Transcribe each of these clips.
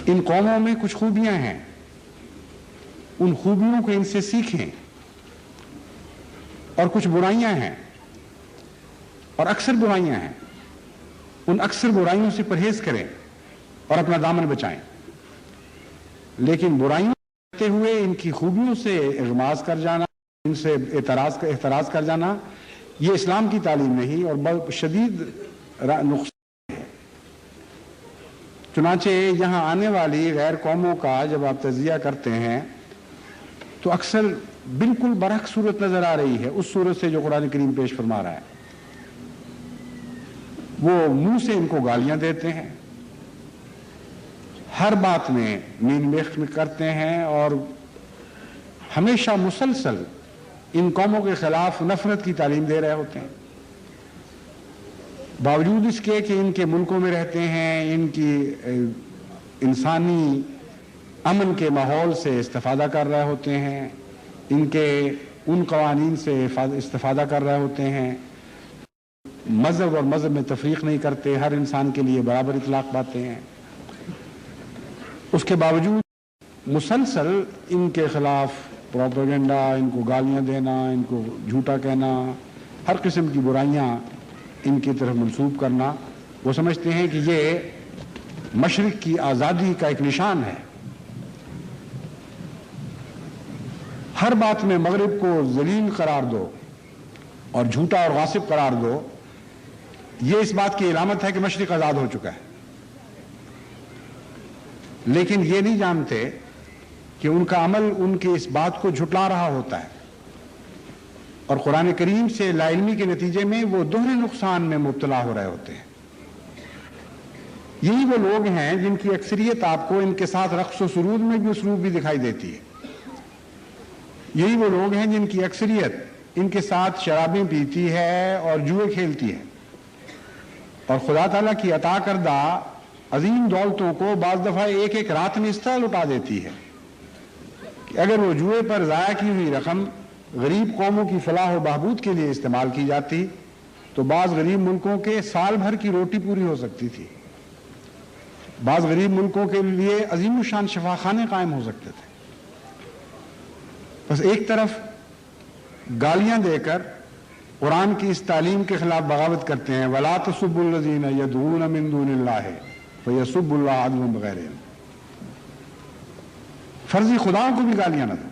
ان قوموں میں کچھ خوبیاں ہیں، ان خوبیوں کو ان سے سیکھیں، اور کچھ برائیاں ہیں اور اکثر برائیاں ہیں، ان اکثر برائیوں سے پرہیز کریں اور اپنا دامن بچائیں۔ لیکن برائیوں کرتے ہوئے ان کی خوبیوں سے اغماض کر جانا، ان سے احتراز کر جانا، یہ اسلام کی تعلیم نہیں اور بہت شدید نقصان ہے۔ چنانچہ یہاں آنے والی غیر قوموں کا جب آپ تجزیہ کرتے ہیں تو اکثر بالکل برعکس صورت نظر آ رہی ہے اس صورت سے جو قرآن کریم پیش فرما رہا ہے۔ وہ منہ سے ان کو گالیاں دیتے ہیں، ہر بات میں مین میخ کرتے ہیں اور ہمیشہ مسلسل ان قوموں کے خلاف نفرت کی تعلیم دے رہے ہوتے ہیں، باوجود اس کے کہ ان کے ملکوں میں رہتے ہیں، ان کی انسانی امن کے ماحول سے استفادہ کر رہے ہوتے ہیں، ان کے ان قوانین سے استفادہ کر رہے ہوتے ہیں، مذہب اور مذہب میں تفریق نہیں کرتے، ہر انسان کے لیے برابر اطلاق پاتے ہیں۔ اس کے باوجود مسلسل ان کے خلاف پروپیگنڈا، ان کو گالیاں دینا، ان کو جھوٹا کہنا، ہر قسم کی برائیاں ان کی طرف منسوب کرنا، وہ سمجھتے ہیں کہ یہ مشرق کی آزادی کا ایک نشان ہے۔ ہر بات میں مغرب کو ذلیل قرار دو اور جھوٹا اور غاصب قرار دو، یہ اس بات کی علامت ہے کہ مشرق آزاد ہو چکا ہے۔ لیکن یہ نہیں جانتے کہ ان کا عمل ان کی اس بات کو جھٹلا رہا ہوتا ہے، اور قرآن کریم سے لا علمی کے نتیجے میں وہ دوہرے نقصان میں مبتلا ہو رہے ہوتے ہیں۔ یہی وہ لوگ ہیں جن کی اکثریت آپ کو ان کے ساتھ رقص و سرود میں بھی اسلوب بھی دکھائی دیتی ہے۔ یہی وہ لوگ ہیں جن کی اکثریت ان کے ساتھ شرابیں پیتی ہے اور جوئے کھیلتی ہے، اور خدا تعالیٰ کی عطا کردہ عظیم دولتوں کو بعض دفعہ ایک ایک رات میں اس طرح لٹا دیتی ہے کہ اگر وہ جوئے پر ضائع کی ہوئی رقم غریب قوموں کی فلاح و بہبود کے لیے استعمال کی جاتی تو بعض غریب ملکوں کے سال بھر کی روٹی پوری ہو سکتی تھی، بعض غریب ملکوں کے لیے عظیم الشان شفاخانے قائم ہو سکتے تھے۔ بس ایک طرف گالیاں دے کر قرآن کی اس تعلیم کے خلاف بغاوت کرتے ہیں، وَلَا تَسُبُّوا الَّذِينَ يَدْعُونَ مِن دُونِ اللَّهِ فَيَسُبُّوا اللَّهَ عَدْوًا بِغَيْرِ عِلْمٍ، فرضی خداؤں کو بھی گالیاں نہ دو،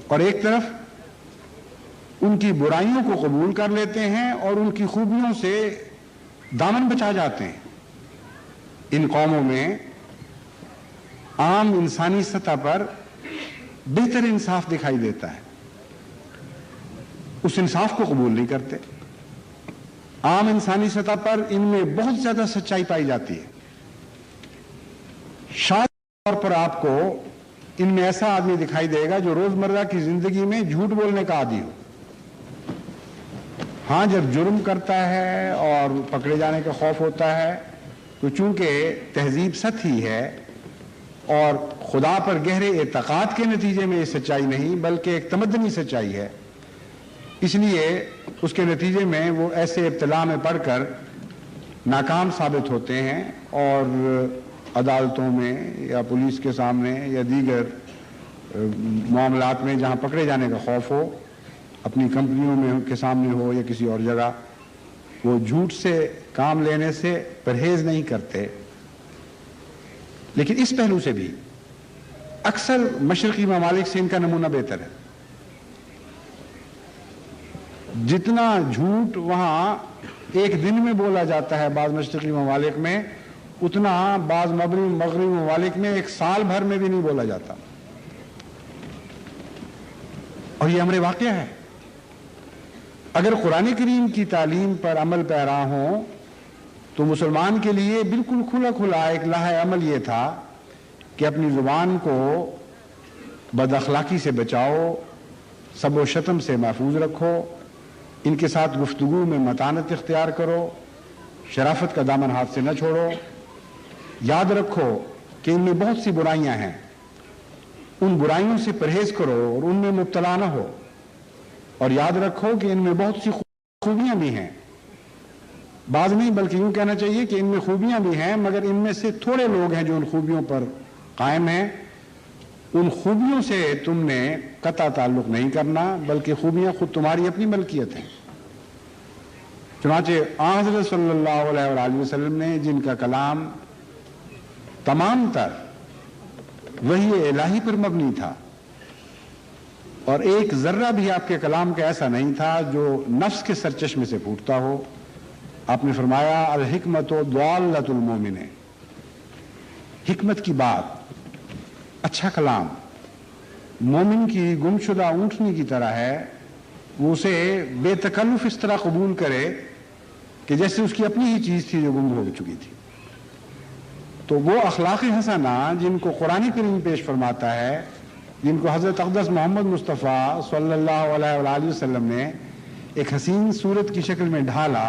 اور ایک طرف ان کی برائیوں کو قبول کر لیتے ہیں اور ان کی خوبیوں سے دامن بچا جاتے ہیں۔ ان قوموں میں عام انسانی سطح پر بہتر انصاف دکھائی دیتا ہے، اس انصاف کو قبول نہیں کرتے۔ عام انسانی سطح پر ان میں بہت زیادہ سچائی پائی جاتی ہے، شاید طور پر آپ کو ان میں ایسا آدمی دکھائی دے گا جو روزمرہ کی زندگی میں جھوٹ بولنے کا عادی ہو۔ ہاں، جب جرم کرتا ہے اور پکڑے جانے کا خوف ہوتا ہے تو چونکہ تہذیب سطحی ہے اور خدا پر گہرے اعتقاد کے نتیجے میں یہ سچائی نہیں بلکہ ایک تمدنی سچائی ہے، اس لیے اس کے نتیجے میں وہ ایسے ابتلا میں پڑ کر ناکام ثابت ہوتے ہیں اور عدالتوں میں یا پولیس کے سامنے یا دیگر معاملات میں جہاں پکڑے جانے کا خوف ہو، اپنی کمپنیوں میں کے سامنے ہو یا کسی اور جگہ، وہ جھوٹ سے کام لینے سے پرہیز نہیں کرتے۔ لیکن اس پہلو سے بھی اکثر مشرقی ممالک سے ان کا نمونہ بہتر ہے۔ جتنا جھوٹ وہاں ایک دن میں بولا جاتا ہے بعض مشرقی ممالک میں، اتنا بعض مغربی ممالک میں ایک سال بھر میں بھی نہیں بولا جاتا، اور یہ امر واقعہ ہے۔ اگر قرآن کریم کی تعلیم پر عمل پیرا ہوں تو مسلمان کے لیے بالکل کھلا کھلا ایک لائحہ عمل یہ تھا کہ اپنی زبان کو بد اخلاقی سے بچاؤ، سب و شتم سے محفوظ رکھو، ان کے ساتھ گفتگو میں متانت اختیار کرو، شرافت کا دامن ہاتھ سے نہ چھوڑو۔ یاد رکھو کہ ان میں بہت سی برائیاں ہیں، ان برائیوں سے پرہیز کرو اور ان میں مبتلا نہ ہو، اور یاد رکھو کہ ان میں بہت سی خوبیاں بھی ہیں، بعض نہیں بلکہ یوں کہنا چاہیے کہ ان میں خوبیاں بھی ہیں، مگر ان میں سے تھوڑے لوگ ہیں جو ان خوبیوں پر قائم ہیں۔ ان خوبیوں سے تم نے قطع تعلق نہیں کرنا، بلکہ خوبیاں خود تمہاری اپنی ملکیت ہیں۔ چنانچہ آن حضرت صلی اللہ علیہ وآلہ وسلم نے جن کا کلام تمام تر وحی الہی پر مبنی تھا، اور ایک ذرہ بھی آپ کے کلام کا ایسا نہیں تھا جو نفس کے سرچشمے سے پھوٹتا ہو۔ آپ نے فرمایا الحکمت ضالۃ المومن، حکمت کی بات، اچھا کلام مومن کی گمشدہ اونٹنی کی طرح ہے، وہ اسے بے تکلف اس طرح قبول کرے کہ جیسے اس کی اپنی ہی چیز تھی جو گم ہو چکی تھی۔ تو وہ اخلاق حسنہ جن کو قرآن کریم پیش فرماتا ہے، جن کو حضرت اقدس محمد مصطفیٰ صلی اللہ علیہ وآلہ وسلم نے ایک حسین صورت کی شکل میں ڈھالا،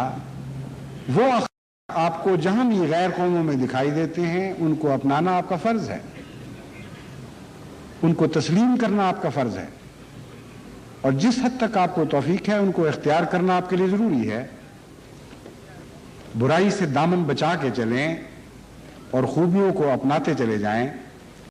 وہ اخلاق آپ کو جہاں بھی غیر قوموں میں دکھائی دیتے ہیں ان کو اپنانا آپ کا فرض ہے، ان کو تسلیم کرنا آپ کا فرض ہے، اور جس حد تک آپ کو توفیق ہے ان کو اختیار کرنا آپ کے لیے ضروری ہے۔ برائی سے دامن بچا کے چلیں اور خوبیوں کو اپناتے چلے جائیں۔